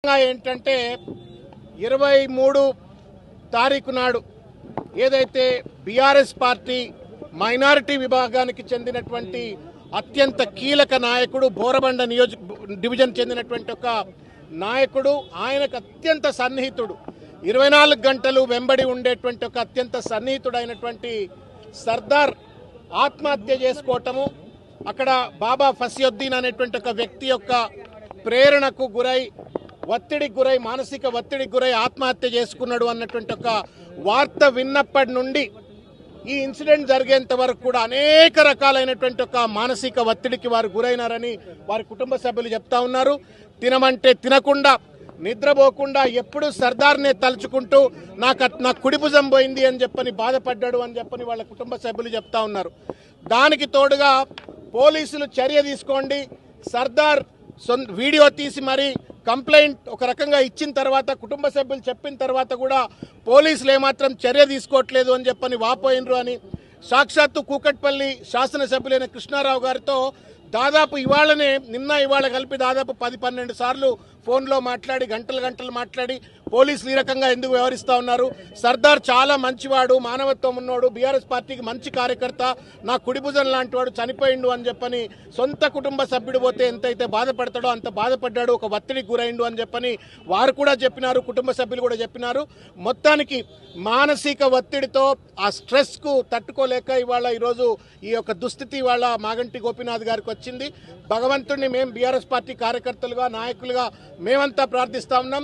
ఏంటంటే 23 తారీఖు నాడు ఏదైతే బీఆర్ఎస్ పార్టీ మైనారిటీ విభాగానికి చెందినటువంటి అత్యంత కీలక నాయకుడు బోరబండ డివిజన్ చెందినటువంటి ఒక నాయకుడు, ఆయనకు అత్యంత సన్నిహితుడు, 24 గంటలు వెంబడి ఉండేటువంటి ఒక అత్యంత సన్నిహితుడైనటువంటి సర్దార్ ఆత్మహత్య చేసుకోవటము, అక్కడ బాబా ఫసియుద్దీన్ అనేటువంటి ఒక వ్యక్తి యొక్క ప్రేరణకు గురై ఒత్తిడికి గురై మానసిక ఒత్తిడికి గురై ఆత్మహత్య చేసుకున్నాడు అన్నటువంటి ఒక వార్త విన్నప్పటి నుండి ఈ ఇన్సిడెంట్ జరిగేంత వరకు కూడా అనేక రకాలైనటువంటి ఒక మానసిక ఒత్తిడికి వారు గురైనారని వారి కుటుంబ సభ్యులు చెప్తా ఉన్నారు. తినమంటే తినకుండా, నిద్రపోకుండా ఎప్పుడు సర్దార్నే తలుచుకుంటూ నా కుడి భుజం పోయింది అని చెప్పని బాధపడ్డాడు అని చెప్పని వాళ్ళ కుటుంబ సభ్యులు చెప్తా ఉన్నారు. దానికి తోడుగా పోలీసులు చర్య తీసుకోండి, సర్దార్ వీడియో తీసి మరి కంప్లైంట్ ఒక రకంగా ఇచ్చిన తర్వాత కుటుంబ సభ్యులు చెప్పిన తర్వాత కూడా పోలీసులు ఏమాత్రం చర్య తీసుకోవట్లేదు అని చెప్పని వాపోయినరు అని సాక్షాత్తు కూకట్పల్లి శాసనసభ్యులైన కృష్ణారావు గారితో దాదాపు నిన్న ఇవాళ కలిపి దాదాపు 10-12 సార్లు ఫోన్లో మాట్లాడి గంటలు మాట్లాడి పోలీసులు ఈ రకంగా ఎందుకు వ్యవహరిస్తూ ఉన్నారు, సర్దార్ చాలా మంచివాడు, మానవత్వం ఉన్నవాడు, బీఆర్ఎస్ పార్టీకి మంచి కార్యకర్త, నా కుడిభుజం లాంటి వాడు చనిపోయిండు అని చెప్పని సొంత కుటుంబ సభ్యుడు పోతే ఎంతైతే బాధపడతాడో అంత బాధపడ్డాడు, ఒక ఒత్తిడికి గురైండు అని చెప్పని వారు కూడా చెప్పినారు, కుటుంబ సభ్యులు కూడా చెప్పినారు. మొత్తానికి మానసిక ఒత్తిడితో ఆ స్ట్రెస్కు తట్టుకోలేక ఈరోజు ఈ యొక్క దుస్థితి ఇవాళ మాగంటి గోపీనాథ్ గారికి వచ్చింది. భగవంతుడిని మేము బీఆర్ఎస్ పార్టీ కార్యకర్తలుగా, నాయకులుగా మేమంతా ప్రార్థిస్తా ఉన్నాం.